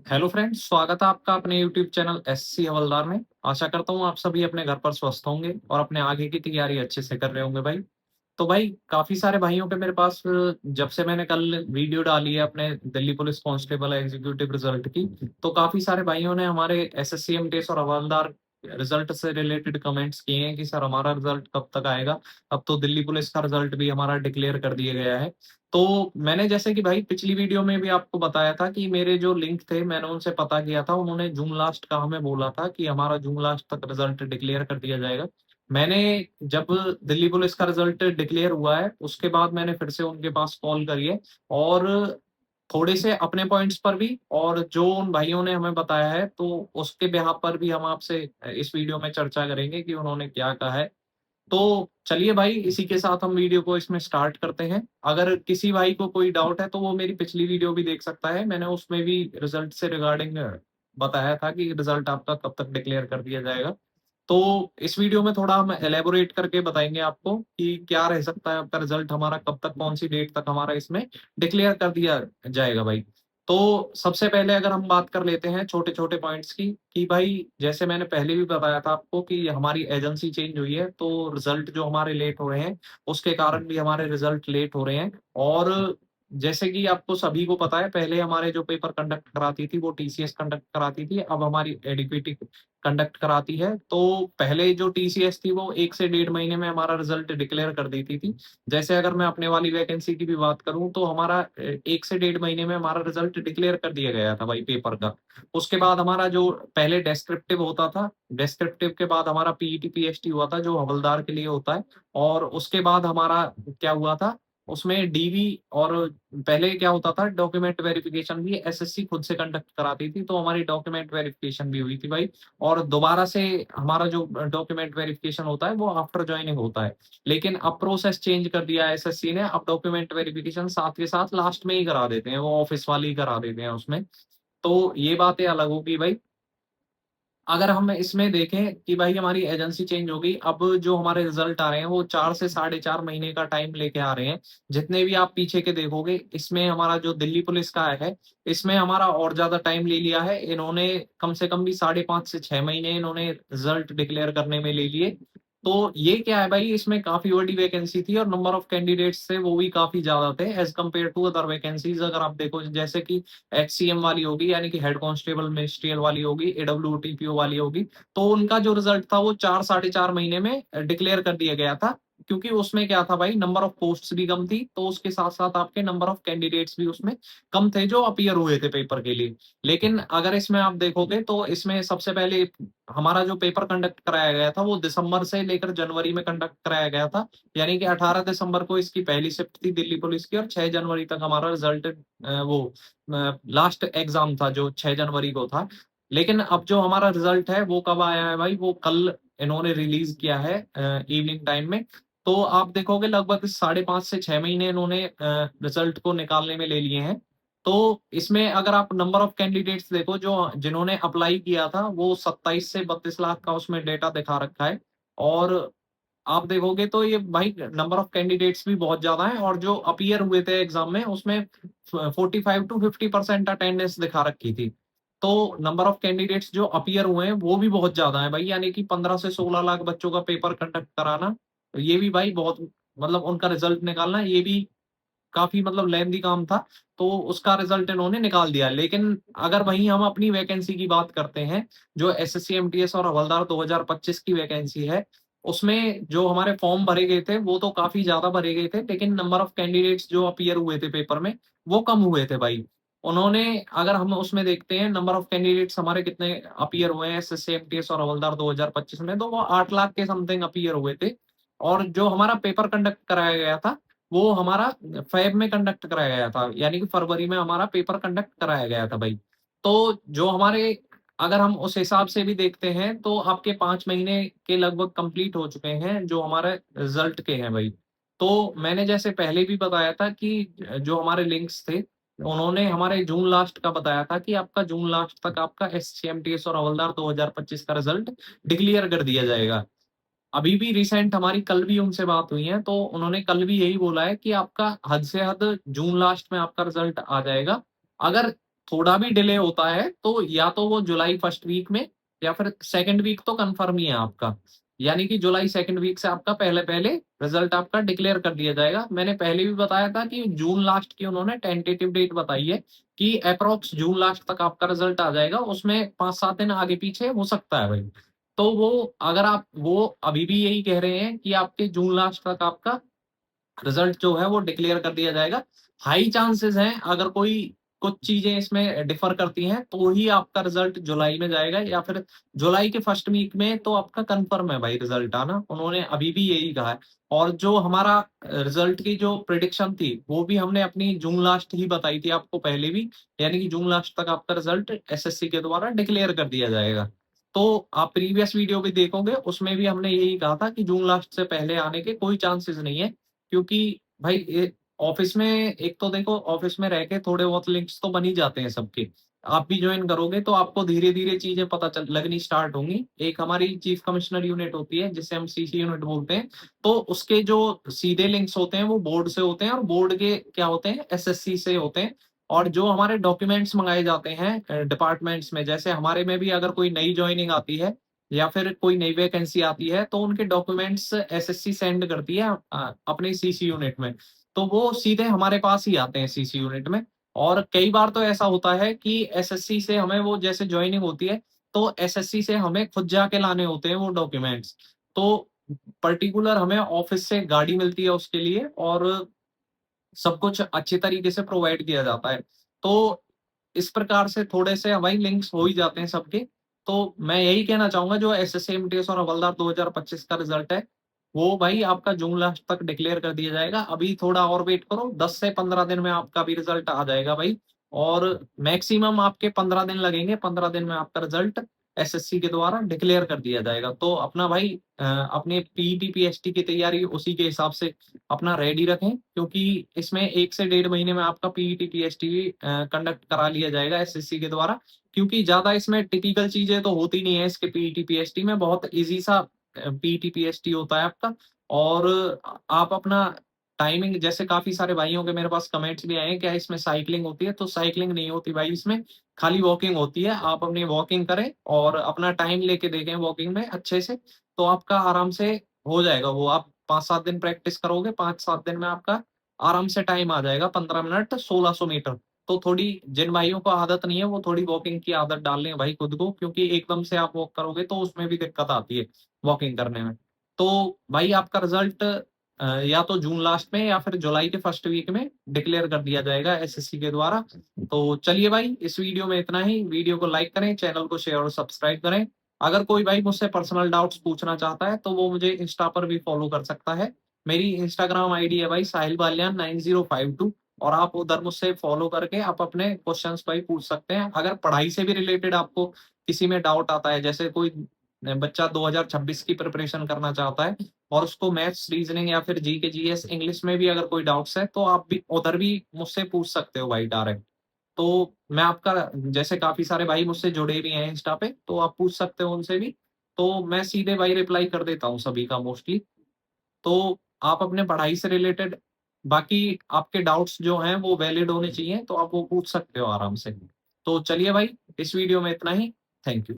Hello friends, स्वागत है आपका अपने यूट्यूब चैनल एससी हवलदार में। आशा करता हूँ आप सभी अपने घर पर स्वस्थ होंगे और अपने आगे की तैयारी अच्छे से कर रहे होंगे भाई। तो भाई काफी सारे भाइयों के मेरे पास जब से मैंने कल वीडियो डाली है अपने Delhi police constable executive result की, तो काफी सारे भाइयों ने हमारे एसएससी एमटीएस और हवलदार रिजल्ट से रिलेटेड कमेंट्स किए हैं कि सर हमारा रिजल्ट कब तक आएगा। अब तो दिल्ली पुलिस का रिजल्ट भी हमारा डिक्लेयर कर दिया गया है। तो मैंने जैसे कि भाई पिछली वीडियो में भी आपको बताया था कि मेरे जो लिंक थे मैंने उनसे पता किया था, उन्होंने जून लास्ट का हमें बोला था कि हमारा जून लास्ट तक रिजल्ट डिक्लेयर कर दिया जाएगा। मैंने जब दिल्ली पुलिस का रिजल्ट डिक्लेयर हुआ है उसके बाद मैंने फिर से उनके पास कॉल करी है और थोड़े से अपने पॉइंट्स पर भी और जो उन भाइयों ने हमें बताया है तो उसके बिहाफ पर भी हम आपसे इस वीडियो में चर्चा करेंगे कि उन्होंने क्या कहा है। तो चलिए भाई, इसी के साथ हम वीडियो को इसमें स्टार्ट करते हैं। अगर किसी भाई को कोई डाउट है तो वो मेरी पिछली वीडियो भी देख सकता है, मैंने उसमें भी रिजल्ट से रिगार्डिंग बताया था कि रिजल्ट आपका कब तक डिक्लेयर कर दिया जाएगा। तो इस वीडियो में थोड़ा हम एलेबोरेट करके बताएंगे आपको कि क्या रह सकता है आपका रिजल्ट, हमारा कब तक, कौन सी डेट तक हमारा इसमें डिक्लेयर कर दिया जाएगा भाई। तो सबसे पहले अगर हम बात कर लेते हैं छोटे छोटे पॉइंट्स की, कि भाई जैसे मैंने पहले भी बताया था आपको कि हमारी एजेंसी चेंज हुई है तो रिजल्ट जो हमारे लेट हो रहे हैं उसके कारण भी हमारे रिजल्ट लेट हो रहे हैं। और जैसे कि आपको सभी को पता है, पहले हमारे जो पेपर कंडक्ट कराती थी वो टीसीएस कंडक्ट कराती थी, अब हमारी एडीपीटी कंडक्ट कराती है। तो पहले जो टीसीएस थी वो 1 से 1.5 महीने में हमारा रिजल्ट डिक्लेयर कर देती थी। जैसे अगर मैं अपने वाली वैकेंसी की भी बात करूं तो हमारा 1 से 1.5 महीने में हमारा रिजल्ट डिक्लेयर कर दिया गया था भाई पेपर का। उसके बाद हमारा जो पहले डेस्क्रिप्टिव होता था, डेस्क्रिप्टिव के बाद हमारा पीईटी पीएसटी हुआ था जो हवलदार के लिए होता है। और उसके बाद हमारा क्या हुआ था, उसमें डीवी और पहले क्या होता था, डॉक्यूमेंट वेरिफिकेशन भी एसएससी खुद से कंडक्ट कराती थी, तो हमारी डॉक्यूमेंट वेरिफिकेशन भी हुई थी भाई। और दोबारा से हमारा जो डॉक्यूमेंट वेरिफिकेशन होता है वो आफ्टर ज्वाइनिंग होता है। लेकिन अब प्रोसेस चेंज कर दिया है एसएससी ने, अब डॉक्यूमेंट वेरिफिकेशन साथ के साथ लास्ट में ही करा देते हैं, वो ऑफिस वाले ही करा देते हैं उसमें। तो ये बातें अलग होगी भाई। अगर हम इसमें देखें कि भाई हमारी एजेंसी चेंज हो गई, अब जो हमारे रिजल्ट आ रहे हैं वो 4 से 4.5 महीने का टाइम लेके आ रहे हैं। जितने भी आप पीछे के देखोगे इसमें हमारा जो दिल्ली पुलिस का है इसमें हमारा और ज्यादा टाइम ले लिया है इन्होंने, कम से कम भी 5.5 से 6 महीने इन्होंने रिजल्ट डिक्लेयर करने में ले लिए। तो ये क्या है भाई, इसमें काफी बड़ी वैकेंसी थी और नंबर ऑफ कैंडिडेट्स थे वो भी काफी ज्यादा थे as compared to other vacancies. अगर आप देखो जैसे कि एचसीएम वाली होगी यानी कि हेड कांस्टेबल मिनिस्ट्रियल वाली होगी, एडब्ल्यूटीपीओ वाली होगी, तो उनका जो रिजल्ट था वो 4 साढ़े 4 महीने में डिक्लेयर कर दिया गया था। क्योंकि उसमें क्या था भाई, नंबर ऑफ पोस्ट्स भी कम थी तो उसके साथ साथ आपके नंबर ऑफ कैंडिडेट्स भी उसमें कम थे जो अपीयर हुए थे पेपर के लिए। लेकिन अगर इसमें आप देखोगे तो इसमें सबसे पहले हमारा जो पेपर कंडक्ट कराया गया था वो दिसंबर से लेकर जनवरी में कंडक्ट कराया गया था। यानी कि 18 दिसंबर को इसकी पहली शिफ्ट थी दिल्ली पुलिस की और 6 जनवरी तक हमारा रिजल्ट वो लास्ट एग्जाम था जो 6 जनवरी को था। लेकिन अब जो हमारा रिजल्ट है वो कब आया है भाई, वो कल इन्होंने रिलीज किया है इवनिंग टाइम में। तो आप देखोगे लगभग 5.5 से 6 महीने इन्होंने रिजल्ट को निकालने में ले लिए हैं। तो इसमें अगर आप नंबर ऑफ कैंडिडेट्स देखो जो जिन्होंने अप्लाई किया था वो 27 से 32 लाख का उसमें डेटा दिखा रखा है। और आप देखोगे तो ये भाई नंबर ऑफ कैंडिडेट्स भी बहुत ज्यादा है और जो अपीयर हुए थे एग्जाम में उसमें 45 to 50% अटेंडेंस दिखा रखी थी। तो नंबर ऑफ कैंडिडेट्स जो अपीयर हुए हैं वो भी बहुत ज्यादा है भाई, यानी कि 15 से 16 लाख बच्चों का पेपर कंडक्ट कराना, तो ये भी भाई बहुत, मतलब उनका रिजल्ट निकालना ये भी काफी मतलब लेंदी काम था। तो उसका रिजल्ट इन्होंने निकाल दिया। लेकिन अगर वहीं हम अपनी वैकेंसी की बात करते हैं, जो एसएससी एमटीएस और हवलदार 2025 की वैकेंसी है, उसमें जो हमारे फॉर्म भरे गए थे वो तो काफी ज्यादा भरे गए थे, लेकिन नंबर ऑफ कैंडिडेट्स जो अपीयर हुए थे पेपर में वो कम हुए थे भाई। उन्होंने, अगर हम उसमें देखते हैं नंबर ऑफ कैंडिडेट्स हमारे कितने अपीयर हुए हैं एसएससी एमटीएस और हवलदार 2025 में, तो वो 8 लाख के समथिंग अपीयर हुए थे। और जो हमारा पेपर कंडक्ट कराया गया था वो हमारा फेब में कंडक्ट कराया गया था, यानी कि फरवरी में हमारा पेपर कंडक्ट कराया गया था भाई। तो जो हमारे, अगर हम उस हिसाब से भी देखते हैं तो आपके 5 महीने के लगभग कंप्लीट हो चुके हैं जो हमारे रिजल्ट के हैं भाई। तो मैंने जैसे पहले भी बताया था कि जो हमारे लिंक्स थे उन्होंने हमारे जून लास्ट का बताया था कि आपका जून लास्ट तक आपका एससीएमटीएस और हवलदार 2025 का रिजल्ट डिक्लेयर कर दिया जाएगा। अभी भी रिसेंट हमारी कल भी उनसे बात हुई है तो उन्होंने कल भी यही बोला है कि आपका हद से हद जून लास्ट में आपका रिजल्ट आ जाएगा। अगर थोड़ा भी डिले होता है तो या तो वो जुलाई फर्स्ट वीक में या फिर सेकंड वीक तो कंफर्म ही है आपका। यानी कि जुलाई सेकंड वीक से आपका पहले-पहले रिजल्ट आपका डिक्लेयर कर दिया जाएगा। मैंने पहले भी बताया था कि जून लास्ट की उन्होंने टेंटेटिव डेट बताई है कि एप्रॉक्स जून लास्ट तक आपका रिजल्ट आ जाएगा। उसमें 5-7 दिन आगे-पीछे हो सकता है भाई। तो वो अगर आप वो अभी भी यही कह रहे हैं कि आपके जून लास्ट तक आपका रिजल्ट जो है वो डिक्लेयर कर दिया जाएगा। हाई चांसेस हैं अगर कोई कुछ चीज़ें इसमें डिफर करती हैं तो ही आपका रिजल्ट जुलाई में जाएगा या फिर जुलाई के फर्स्ट वीक में तो आपका कंफर्म है भाई रिजल्ट आना। उन्होंने अभी भी यही कहा है और जो हमारा रिजल्ट की जो प्रेडिक्शन थी वो भी हमने अपनी जून लास्ट ही बताई थी आपको पहले भी। यानी कि जून लास्ट तक आपका रिजल्ट एसएससी के द्वारा डिक्लेयर कर दिया जाएगा। तो आप प्रीवियस वीडियो भी देखोगे उसमें भी हमने यही कहा था कि जून लास्ट से पहले आने के कोई चांसेस नहीं है। क्योंकि भाई ऑफिस में एक तो देखो ऑफिस में रह के थोड़े बहुत लिंक्स तो बन ही जाते हैं सबके। आप भी ज्वाइन करोगे तो आपको धीरे-धीरे चीज़ें पता चल लगनी स्टार्ट होंगी। एक हमारी चीफ कमिश्नर यूनिट होती है जिसे हम सीसी यूनिट बोलते हैं। तो उसके जो सीधे लिंक्स होते हैं वो बोर्ड से होते हैं और बोर्ड के क्या होते हैं एसएससी से होते हैं। और जो हमारे डॉक्यूमेंट्स मँगाए जाते हैं डिपार्टमेंट्स में जैसे हमारे में भी अगर कोई नई जॉइनिंग आती है या फिर कोई नई वैकेंसी आती है तो उनके डॉक्यूमेंट्स एसएससी सेंड करती है अपने सीसी यूनिट में। तो वो सीधे हमारे पास ही आते हैं सीसी यूनिट में। और कई बार तो ऐसा होता है कि एसएससी से हमें वो जैसे जॉइनिंग होती है तो एसएससी से हमें खुद जाके लाने होते हैं वो डॉक्यूमेंट्स। तो पर्टिकुलर हमें ऑफिस से गाड़ी मिलती है उसके लिए और सब कुछ अच्छे तरीके से प्रोवाइड किया जाता है। तो इस प्रकार से थोड़े से हमारी लिंक्स हो ही जाते हैं सबके। तो मैं यही कहना चाहूँगा जो एसएससी, एमटीएस और हवलदार 2025 का रिज़ल्ट है, वो भाई आपका जून लास्ट तक डिक्लेयर कर दिया जाएगा। अभी थोड़ा और वेट करो, 10 से 15 दिन में आपका भी रिज़ल्ट आ जाएगा भाई और मैक्सिमम आपके 15 दिन लगेंगे, 15 दिन में आपका रिज़ल्ट एसएससी के द्वारा डिक्लेयर कर दिया जाएगा। तो अपना भाई अपने पीईटी, पीएचडी की तैयारी उसी के हिसाब से अपना रेडी रखें क्योंकि इसमें 1 से डेढ़ महीने में आपका पीईटी, पीएचडी भी कंडक्ट करा लिया जाएगा एसएससी के द्वारा। क्योंकि ज़्यादा इसमें टिपिकल चीज़ें तो होती नहीं है इसके पीईटी, पीएचडी में बहुत ईज़ी सा पीईटी, पीएचडी होता है आपका और आप अपना टाइमिंग जैसे काफ़ी सारे भाइयों के मेरे पास कमेंट्स भी आए हैं, क्या इसमें साइक्लिंग होती है? तो साइक्लिंग नहीं होती भाई इसमें, खाली वॉकिंग होती है। आप अपनी वॉकिंग करें और अपना टाइम लेके देखें वॉकिंग में अच्छे से, तो आपका आराम से हो जाएगा वो। आप 5-7 दिन प्रैक्टिस करोगे, 5-7 दिन में आपका आराम से टाइम आ जाएगा 15 मिनट 1600 मीटर। तो थोड़ी जिन भाइयों को आदत नहीं है, वो थोड़ी वॉकिंग की आदत डाल लें भाई खुद को क्योंकि एकदम से आप वॉक करोगे तो उसमें भी दिक्कत आती है, वॉकिंग करने में। तो भाई आपका रिज़ल्ट या तो जून लास्ट में या फिर जुलाई के फर्स्ट वीक में डिक्लेयर कर दिया जाएगा एसएससी के द्वारा। तो चलिए भाई, इस वीडियो में इतना ही। वीडियो को लाइक करें, चैनल को शेयर और सब्सक्राइब करें। अगर कोई भाई मुझसे पर्सनल डाउट्स पूछना चाहता है, तो वो मुझे इंस्टा पर भी फॉलो कर सकता है। मेरी इंस्टाग्राम आईडी है भाई साहिल बालियान 9052 और आप उधर मुझसे फॉलो करके आप अपने क्वेश्चंस भाई पूछ सकते हैं। अगर पढ़ाई से भी रिलेटेड आपको किसी में डाउट आता है, जैसे कोई बच्चा 2026 की प्रिपरेशन करना चाहता है और उसको मैथ्स, रीजनिंग या फिर जीके, जीएस, इंग्लिश में भी अगर कोई डाउट्स है, तो आप भी उधर भी मुझसे पूछ सकते हो भाई डायरेक्ट। तो मैं आपका जैसे काफ़ी सारे भाई मुझसे जुड़े भी हैं इंस्टा पे, तो आप पूछ सकते हो उनसे भी। तो मैं सीधे भाई रिप्लाई कर देता हूँ सभी का मोस्टली। तो आप अपने पढ़ाई से रिलेटेड बाकी आपके डाउट्स जो हैं वो वैलिड होने चाहिए, तो आप वो पूछ सकते हो आराम से। तो चलिए भाई, इस वीडियो में इतना ही। Thank you.